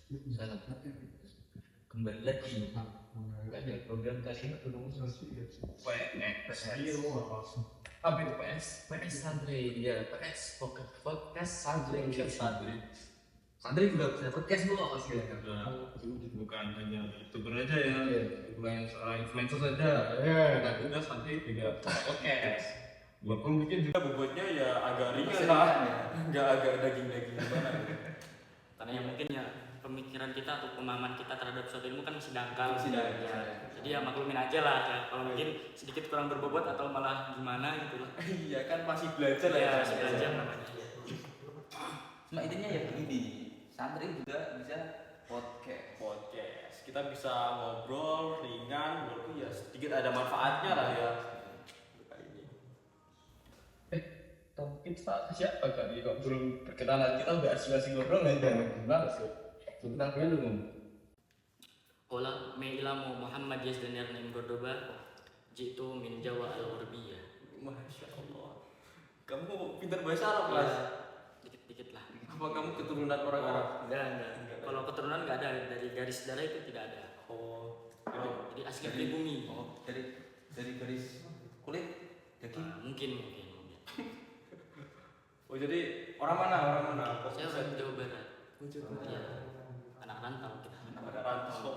Salah. Kembali lagi ada program kasih PS apa itu PS santri ya PS podcast santri santri juga bisa podcast loh hasilnya Bukan hanya youtuber aja ya, bukan seorang influencer saja. Kita juga santri juga podcast. Walaupun mungkin juga bobotnya ya agak ringan lah, nggak agak daging-daging gimana gitu. Karena ya mungkin ya pemikiran kita atau pemahaman kita terhadap suatu ilmu kan masih dangkal. Ya. Jadi ya maklumin aja lah ya. Kalau mungkin sedikit kurang berbobot atau malah gimana gitu lah. Iya kan masih belajar lah Ya, ya. masih belajar namanya. cuma intinya ya begini santri juga bisa Podcast. Kita bisa ngobrol ringan, walaupun ya sedikit ada manfaatnya lah ya. Kali ini. mungkin siapa kali kalau belum perkenalan kita udah asli ngobrol aja gimana sih tentang dulu Qala Mailamu Muhammad Yazdanir Naim Cordoba jitu min Jawa al-Urbiyah. Masya Allah. Kamu pintar bahasa Arab lah. Dikit-dikit lah. Apa kamu keturunan orang Arab? Enggak. Kalau keturunan enggak ada, dari garis darah itu tidak ada. Oh. Jadi asli pribumi. oh dari garis kulit daging Mungkin. Oh jadi orang mana? Saya orang Jawa Barat. Jawa Iya. Anak rantau kita. Ada rantau.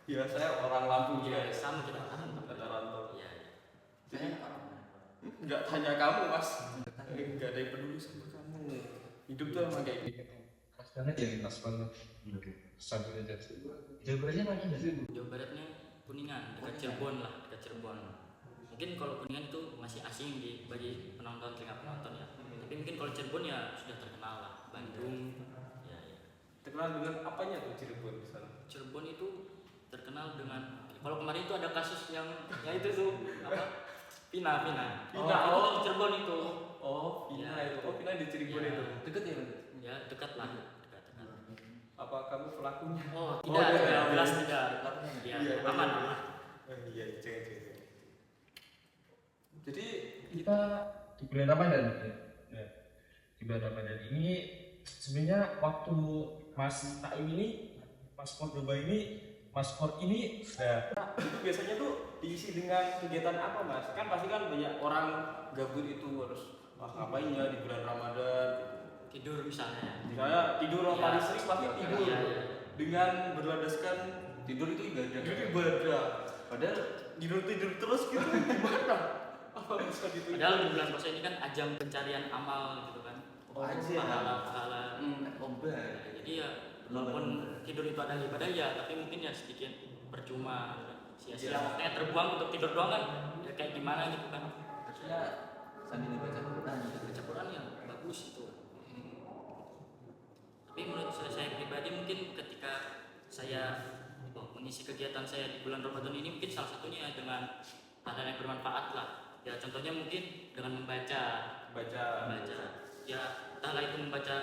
Ya saya orang Lampung juga. Iya, sama kita rantau. Ada rantau. Iya. Jadi nggak tanya kamu mas. Nggak ada yang peduli sama kamu. Hidup tuh emang kayak gitu. pas banget ya pas banget sambil aja Jawa Baratnya mana sih Jawa Baratnya Kuningan, dekat Cirebon lah, dekat Cirebon. Mungkin kalau Kuningan itu masih asing bagi penonton, telinga penonton ya. Tapi mungkin kalau Cirebon ya sudah terkenal lah. Bandung, ya. Terkenal dengan apanya tuh Cirebon di sana? Cirebon itu terkenal dengan kalau kemarin itu ada kasus yang itu tuh apa? Pina. Itu di Cirebon itu. Oh, Pina Ya. itu. Oh, Pina di Cirebon Ya. itu. deket ya Ya, dekat lah. Apa kamu pelakunya? Oh, tidak, jelas tidak. Ya, Iya, aman. Iya, jangan. Jadi kita di bulan Ramadan ya. Di bulan Ramadan ini sebenarnya waktu Mas Taim ini paspor Dubai ini paspor ini ya itu biasanya tuh diisi dengan kegiatan apa mas? Kan pasti kan banyak orang gabut itu harus ngapain ya di bulan Ramadan gitu. Tidur misalnya. Misalnya tidur sama Iya. istri pasti tidur Iya. dengan berlandaskan tidur itu ibadah ibadah. Padahal tidur terus gitu gimana? Apa bisa gitu? Padahal di bulan puasa ini kan ajang pencarian amal gitu kan. Oh, aja. Pahala. obat Jadi ya walaupun tidur itu adalah ibadah ya, tapi mungkin ya sedikit percuma. Sia-sia waktunya terbuang untuk tidur doang kan. Ya kayak gimana gitu kan. harusnya sambil baca Quran Baca Quran ya bagus itu. Tapi menurut saya pribadi mungkin ketika saya mengisi kegiatan saya di bulan Ramadan ini mungkin salah satunya ya dengan hal yang bermanfaat lah. Ya contohnya mungkin dengan membaca. Ya entahlah itu membaca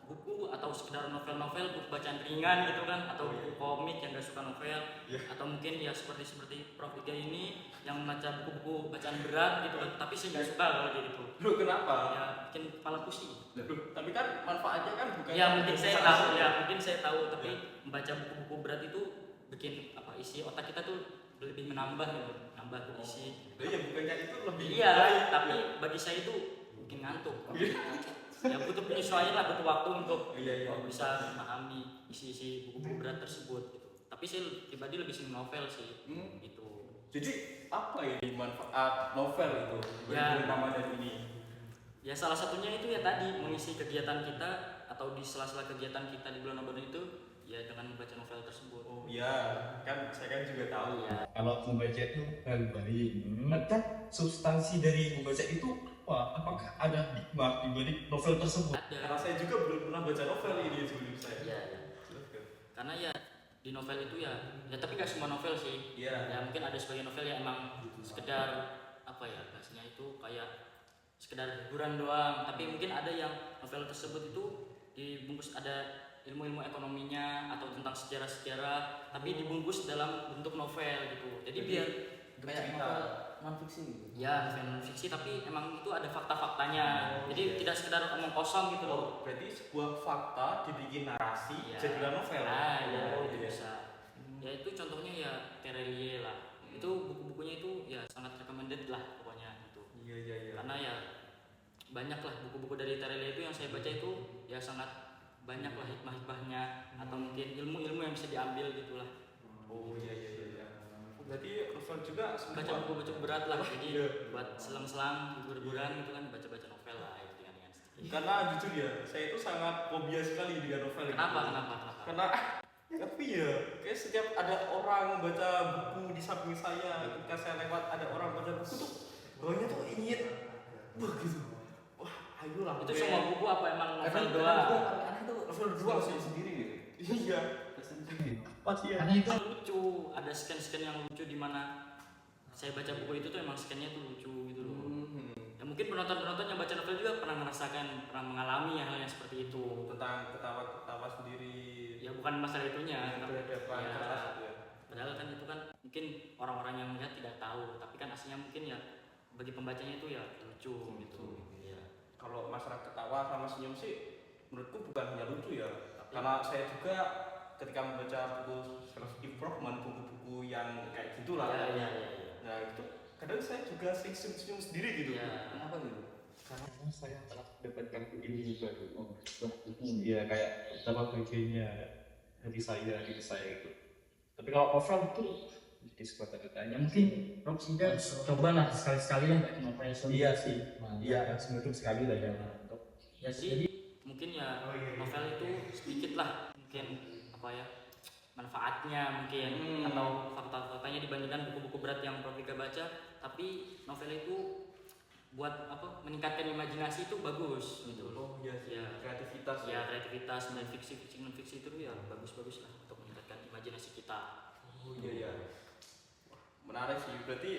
buku atau sekedar novel-novel, buku bacaan ringan gitu kan, atau buku komik yang gak suka novel, atau mungkin ya seperti Prof Iga ini yang membaca buku-buku bacaan berat gitu kan, tapi saya gak suka kalau kayak gitu. Lu kenapa? Ya bikin kepala pusing. Tapi kan manfaatnya kan bukan. Ya mungkin saya tahu, tapi membaca buku-buku berat itu bikin isi otak kita tuh lebih menambah gitu, nambah isi. Iya bukannya itu lebih. Iya, tapi bagi saya itu bikin ngantuk. Ya butuh penyesuaian lah, butuh waktu untuk bisa memahami isi buku-buku berat tersebut gitu. Tapi saya pribadi lebih senang novel sih gitu. Jadi apa ini manfaat novel itu Ya. bagi Ramadan ini? Ya salah satunya itu ya tadi mengisi kegiatan kita atau di sela-sela kegiatan kita di bulan Ramadan itu ya dengan membaca novel tersebut. Oh iya, kan saya kan juga tahu. Ya. kalau membaca itu baik kan substansi dari membaca itu apakah ada hikmah dibalik novel tersebut Karena Ada. saya juga belum pernah baca novel ini sebelum saya. Ya. Karena ya di novel itu ya tapi gak semua novel sih. Iya. Ya mungkin ada sebagian novel yang emang sekedar apa ya bahasanya itu kayak sekedar hiburan doang, tapi mungkin ada yang novel tersebut itu dibungkus ada ilmu-ilmu ekonominya atau tentang sejarah-sejarah tapi dibungkus dalam bentuk novel gitu. Jadi biar kayak cerita. non fiksi gitu. Ya novel non fiksi tapi emang itu ada fakta-faktanya. Jadi tidak sekedar omong kosong gitu loh. Berarti sebuah fakta dibikin narasi Iya. jadilah novel. Ya Oh, itu iya. bisa. Ya itu contohnya ya Terelie lah. Itu buku-bukunya itu ya sangat recommended lah pokoknya itu. Iya. Karena ya banyak lah buku-buku dari Terelie itu yang saya baca itu ya sangat banyak lah hikmah-hikmahnya atau mungkin ilmu-ilmu yang bisa diambil gitulah. Oh iya. Berarti novel juga Baca buku-buku berat lah jadi Iya. buat selang-selang hibur-hiburan gitu kan baca-baca novel lah ya dengan sedikit. Karena jujur ya, saya itu sangat fobia sekali dengan novel. Kenapa? Karena tapi ya, kayak setiap ada orang membaca buku di samping saya, ketika saya lewat ada orang baca buku tuh, bawahnya tuh ingin, wah gitu, wah ayolah. Itu semua buku apa emang novel Kadang doang? paling aneh tuh Novel doang sih. sendiri gitu. Iya. Pasti ya. Karena itu lucu, ada scan-scan yang lucu di mana saya baca buku itu tuh emang scan-nya tuh lucu gitu loh. Ya mungkin penonton-penonton yang baca novel juga pernah merasakan, pernah mengalami hal yang seperti itu. Tentang ketawa-ketawa sendiri. Ya bukan masalah itunya, Yang berhadapan ya, kertas gitu ya. padahal kan itu kan mungkin orang-orang yang melihat tidak tahu, tapi kan aslinya mungkin ya bagi pembacanya itu ya lucu gitu. Ya. Kalau masalah ketawa sama senyum sih, menurutku bukan hanya lucu ya. Karena saya juga ketika membaca buku self improvement, buku-buku yang kayak gitulah. Ya. Nah itu kadang saya juga sering senyum sendiri gitu. Ya. Kenapa gitu? Karena saya telah mendapatkan ini juga iya kayak betapa bahagianya hati saya gitu. Tapi kalau novel itu jadi sebuah tanda tanya mungkin Rob juga cobalah sekali-sekali lah baca novel Iya sih. iya seminggu sekali lah ya untuk Ya sih, mungkin ya novel itu sedikit lah mungkin apa ya manfaatnya mungkin atau fakta-faktanya dibandingkan buku-buku berat yang Prof Vika baca, tapi novel itu buat apa meningkatkan imajinasi itu bagus gitu. Oh iya sih. Ya. Kreativitas. Ya kreativitas dan fiksi non fiksi itu ya bagus-bagus lah untuk meningkatkan imajinasi kita. Oh iya. Menarik sih. Berarti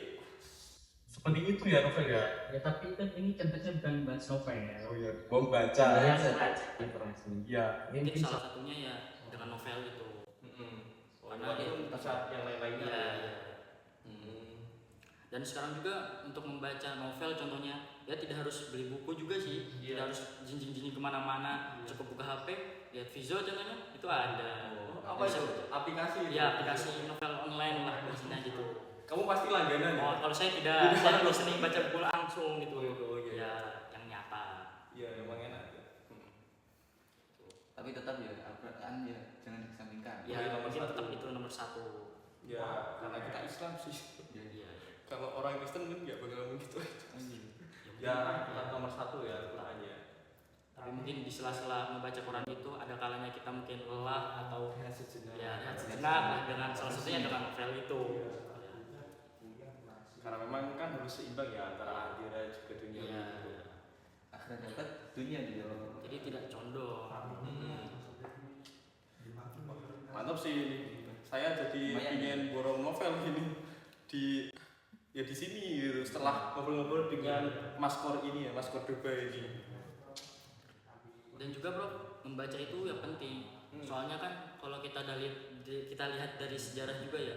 seperti itu ya novel ya. Ya tapi kan ini contohnya bukan bahas novel ya. Oh iya, membaca Ya, ya mungkin salah satunya ya dengan novel itu. karena itu bisa yang lain-lainnya. Iya. Dan sekarang juga untuk membaca novel contohnya ya tidak harus beli buku juga sih, tidak harus jinjing-jinjing kemana-mana, cukup buka HP, lihat Vizo contohnya itu ada. Apa Bisa- itu? Aplikasi itu? Ya aplikasi novel online lah maksudnya gitu. Kamu pasti langganan ya? Oh kalau saya tidak, saya lebih sering baca buku langsung gitu. Oh, iya. Ya yang nyata. Iya, emang enak ya. Tapi tetap ya Al-Quran ya jangan dikesampingkan. Ya nomor mungkin satu. tetap itu nomor satu. Ya, karena kita Islam sih. Iya. Kalau orang Kristen kan nggak bakal ngomong gitu. Ya, Ya, kita nomor satu ya Al-Quran ya. tapi mungkin di sela-sela membaca Quran itu ada kalanya kita mungkin lelah atau ya rehat sejenak lah dengan salah satunya dengan novel itu. Karena memang kan harus seimbang ya antara akhirat juga dunia. Iya. Akhirat dapat dunia juga. Jadi tidak condong. Mantap sih ini. Saya jadi Lumayan. ingin borong novel ini di ya di sini gitu setelah ngobrol-ngobrol dengan Mas Kor ini ya, Mas Kor Dubai ini. Dan juga bro, membaca itu ya penting. Soalnya kan kalau kita lihat dari sejarah juga ya,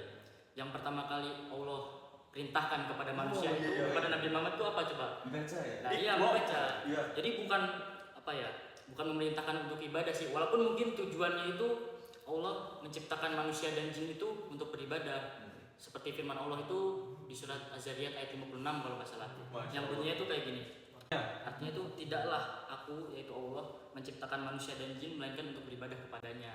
yang pertama kali Allah perintahkan kepada manusia itu kepada Nabi Muhammad itu apa coba? Baca ya. Nah iya membaca. Iya. Jadi bukan apa ya, bukan memerintahkan untuk ibadah sih. Walaupun mungkin tujuannya itu Allah menciptakan manusia dan jin itu untuk beribadah. Seperti firman Allah itu di surat Az-Zariyat ayat 56 kalau nggak salah. Yang bunyinya itu kayak gini. Artinya itu tidaklah aku yaitu Allah menciptakan manusia dan jin melainkan untuk beribadah kepadanya.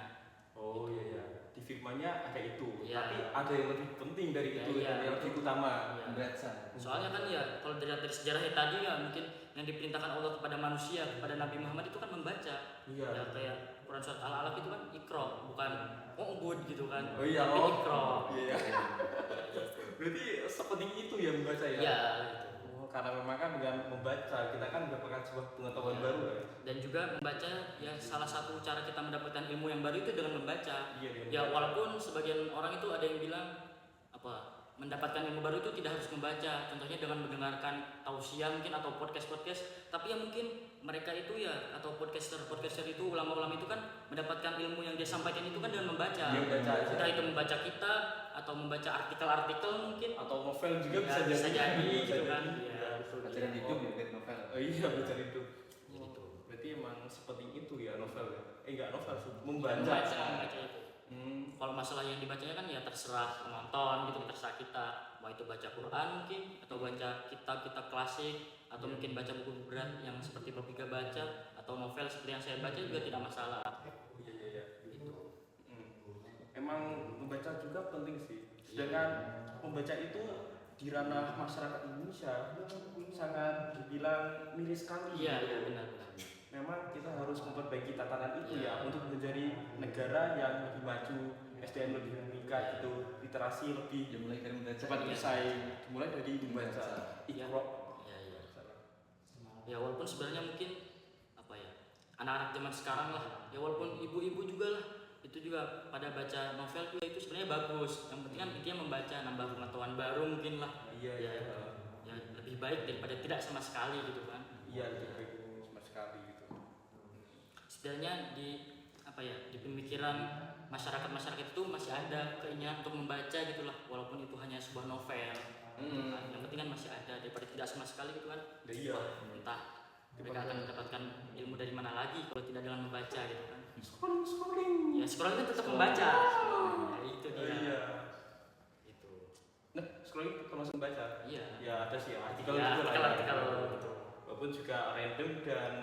Oh iya ya. Di firmannya ada itu, Iya. tapi ada yang lebih penting dari Iya, itu iya. yang lebih utama. Ya. Baca. Soalnya kan ya kalau dari sejarahnya tadi ya mungkin yang diperintahkan Allah kepada manusia kepada Nabi Muhammad itu kan membaca. Iya. Ya kayak Quran surat Al-Alaq itu kan ikro bukan good gitu kan. Oh iya, Tapi oh. ikro. Iya. Berarti sepenting itu ya membaca ya. Ya gitu. Oh, karena memang kan dengan membaca kita kan mendapatkan sebuah pengetahuan Iya. baru ya. Dan juga membaca ya salah satu cara kita mendapatkan ilmu yang baru itu dengan membaca. Iya, dengan Ya membaca. walaupun sebagian orang itu ada yang bilang apa mendapatkan ilmu baru itu tidak harus membaca. Contohnya dengan mendengarkan tausiah mungkin atau podcast. Tapi ya mungkin mereka itu ya atau podcaster itu ulama-ulama itu kan mendapatkan ilmu yang dia sampaikan itu kan dengan membaca. Dia membaca aja. Entah itu membaca kitab atau membaca artikel-artikel mungkin atau novel juga ya, bisa jadi Bisa gitu kan jadi. ya betul Pelajaran hidup ya kayak novel. Oh iya, baca hidup. gitu. Berarti emang sepenting itu ya novel ya? Enggak novel sih, Membaca membaca. itu. Hmm. Kalau masalah yang dibacanya kan ya terserah penonton gitu, terserah kita mau itu baca Quran mungkin atau baca kitab-kitab klasik atau mungkin baca buku berat yang seperti Profika baca atau novel seperti yang saya baca juga tidak masalah Oh iya. gitu. Emang membaca juga penting sih. Sedangkan membaca itu di ranah masyarakat Indonesia sangat dibilang miris sekali. Iya benar. Memang kita harus memperbaiki tatanan itu Iya. ya untuk menjadi negara yang lebih maju, SDM lebih meningkat gitu, literasi lebih Ya mulai dari membaca. cepat Iya. bersaing, mulai dari membaca Iya. Iqra. Iya. Ya walaupun sebenarnya mungkin apa ya anak-anak zaman sekarang lah ya walaupun ibu-ibu juga lah itu juga pada baca novel juga itu sebenarnya bagus. Yang penting kan intinya membaca nambah pengetahuan baru mungkin lah. Iya. Ya lebih baik daripada tidak sama sekali gitu kan. Iya, lebih baik sama sekali gitu. Setidaknya di apa ya di pemikiran masyarakat itu masih ada keinginan untuk membaca gitulah walaupun itu hanya sebuah novel. Nah, yang penting kan masih ada daripada tidak sama sekali gitu kan. Iya. Wah, entah mereka akan mendapatkan ilmu dari mana lagi kalau tidak dengan membaca gitu kan. Scrolling. Ya scrolling kan tetap membaca. Ya, itu dia. Iya. Itu. Nah, scrolling termasuk baca. Iya. Ya ada sih artikel Ya, juga lah. artikel gitu. Walaupun juga random dan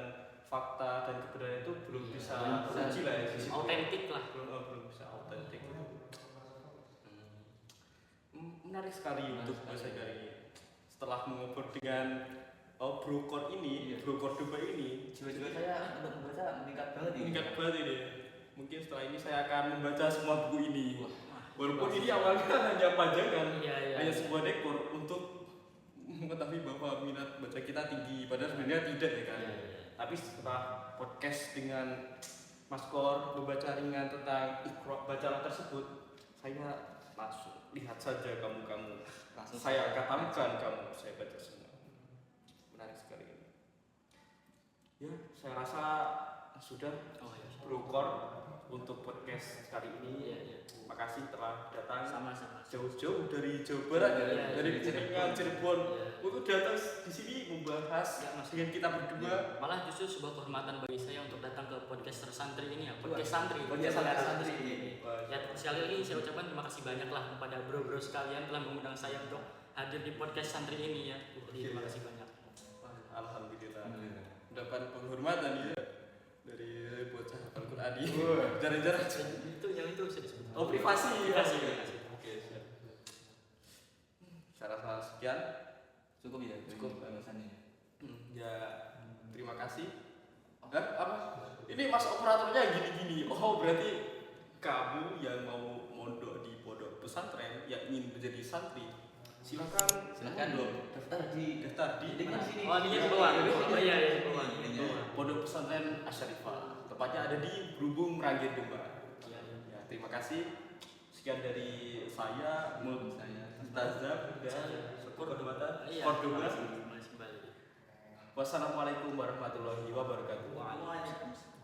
fakta dan kebenaran itu belum Iya, bisa belum teruji lah ya. di situ. Autentik lah. Belum bisa autentik. Menarik sekali untuk bahasa kali ini. Setelah mengobrol dengan Brokor ini, Brokor Dubai ini, Jiwa-jiwa saya untuk membaca meningkat banget ini. meningkat banget ini. Mungkin setelah ini saya akan membaca semua buku ini. Walaupun ini awalnya hanya pajangan, Iya. hanya sebuah dekor untuk mengetahui bahwa minat baca kita tinggi, padahal sebenarnya tidak ya kan. Iya. Tapi setelah podcast dengan Mas Kor membaca ringan tentang Iqra bacaan tersebut, saya langsung lihat saja kamu Langsung saya katakan kamu, saya baca semua. Menarik sekali ini. Ya, saya rasa sudah Oh ya. Brokor untuk podcast kali ini. Iya. Makasih telah datang Sama-sama. jauh-jauh dari Jawa Barat, Iya, dari dari Kuningan, Cirebon, Iya. untuk datang di sini membahas Ya, Mas. dengan kita berdua. Malah justru sebuah kehormatan bagi saya untuk datang ke podcast tersantri ini ya, podcast santri. Podcast Ya, santri. Ya, sekali lagi saya ucapkan terima kasih banyak lah kepada bro-bro sekalian telah mengundang saya untuk hadir di podcast santri ini ya. Jadi terima kasih banyak. Alhamdulillah. Alhamdulillah. Mendapat penghormatan ya dari bocah Al-Qur'an ini. Jarang-jarang. Itu yang itu sudah disebut. Oh, privasi. Privasi. Oke, siap. Saya rasa sekian. Cukup ya. Cukup. Bahasannya. Ya, terima kasih. Apa? Ini mas operatornya gini-gini. Oh, berarti kamu yang mau mondok di pondok pesantren yang ingin menjadi santri, silakan Silakan daftar di mana? sini. Oh, dia di bawah. Oh iya, di bawah. Pondok pesantren Asyarifah, tepatnya ada di Berhubung Merangin Demak. Iya. Ya, terima kasih. Sekian dari saya, Saya. Ustazah dan Kordoba. Iya. Kordoba. Masih kembali. Wassalamualaikum warahmatullahi wabarakatuh. Waalaikumsalam.